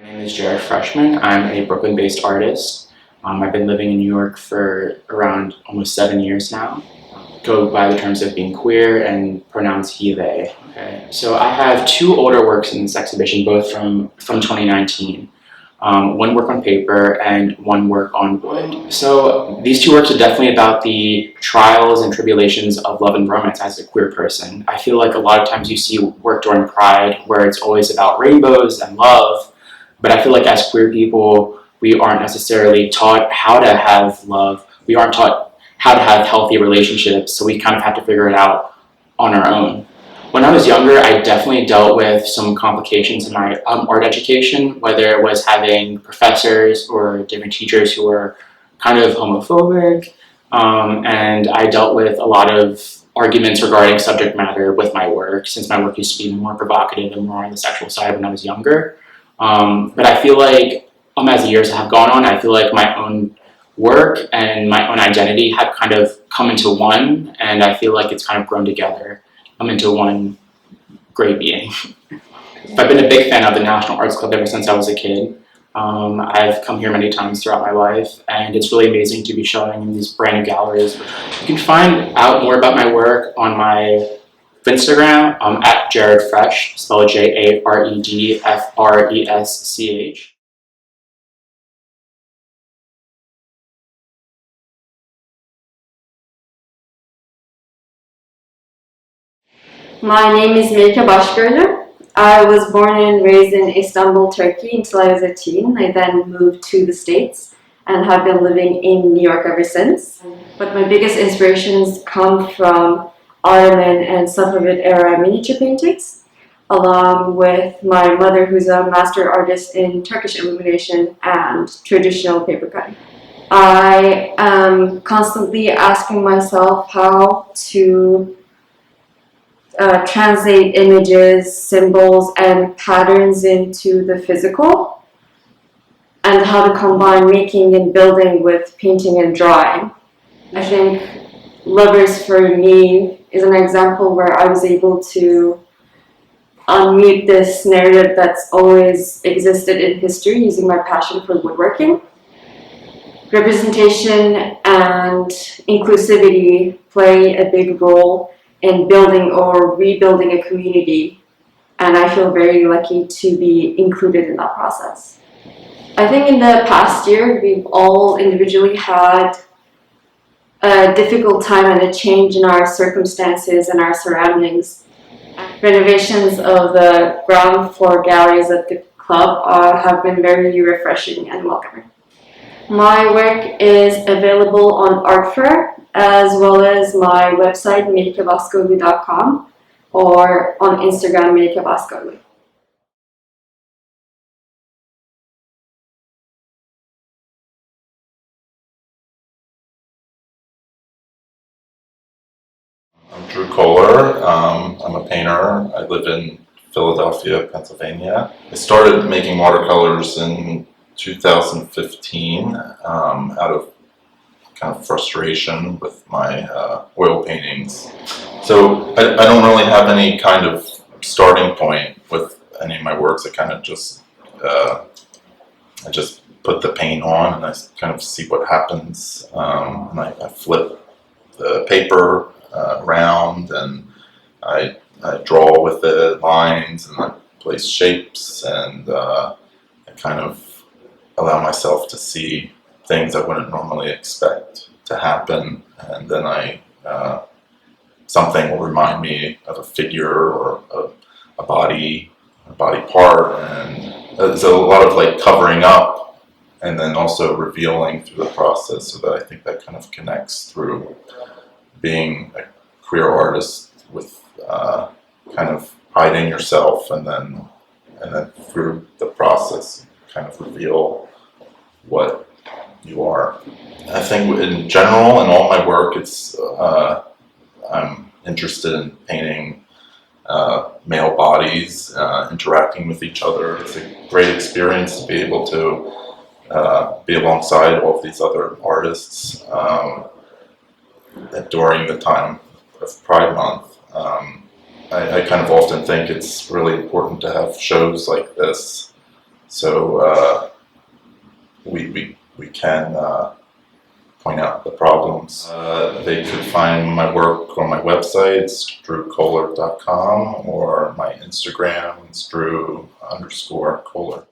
My name is Jared Freschman. I'm a Brooklyn-based artist. I've been living in New York for around almost 7 years now. Go by the terms of being queer and pronouns he, they. Okay. So I have two older works in this exhibition, both from 2019. One work on paper and one work on wood. So these two works are definitely about the trials and tribulations of love and romance as a queer person. I feel like a lot of times you see work during Pride where it's always about rainbows and love, but I feel like as queer people, we aren't necessarily taught how to have love. We aren't taught how to have healthy relationships, so we kind of have to figure it out on our own. When I was younger, I definitely dealt with some complications in my art education, whether it was having professors or different teachers who were kind of homophobic, and I dealt with a lot of arguments regarding subject matter with my work, since my work used to be more provocative and more on the sexual side when I was younger. But I feel like as the years have gone on, I feel like my own work and my own identity have kind of come into one, and I feel like it's kind of grown together into one great being. I've been a big fan of the National Arts Club ever since I was a kid. I've come here many times throughout my life, and it's really amazing to be showing in these brand new galleries. You can find out more about my work on my Instagram at Jared Fresh, spelled JaredFresch. My name is Melike Baskoylu. I was born and raised in Istanbul, Turkey until I was a teen. I then moved to the States and have been living in New York ever since. But my biggest inspirations come from Ottoman and Safavid era miniature paintings, along with my mother, who's a master artist in Turkish illumination and traditional paper cutting. I am constantly asking myself how to translate images, symbols, and patterns into the physical, and how to combine making and building with painting and drawing. I think Lovers for me is an example where I was able to unmute this narrative that's always existed in history using my passion for woodworking. Representation and inclusivity play a big role in building or rebuilding a community, and I feel very lucky to be included in that process. I think in the past year, we've all individually had a difficult time and a change in our circumstances and our surroundings. Renovations of the ground floor galleries at the club have been very refreshing and welcoming. My work is available on Artfair, as well as my website, melikebaskoylu.com, or on Instagram, Melike Baskoylu. I'm Drew Kohler. I'm a painter. I live in Philadelphia, Pennsylvania. I started making watercolors in 2015 out of kind of frustration with my oil paintings. So I don't really have any kind of starting point with any of my works. I kind of just I just put the paint on and I kind of see what happens. And I flip the paper around and I draw with the lines and I place shapes and I kind of allow myself to see things I wouldn't normally expect to happen, and then something will remind me of a figure or a body part, and there's a lot of like covering up and then also revealing through the process, so that I think that kind of connects through being a queer artist with kind of hiding yourself and then through the process kind of reveal what you are. I think in general, in all my work, it's I'm interested in painting male bodies interacting with each other. It's a great experience to be able to be alongside all of these other artists during the time of Pride Month. I kind of often think it's really important to have shows like this So we can point out the problems. They could find my work on my website, it's drewkohler.com, or my Instagram, it's drew_kohler.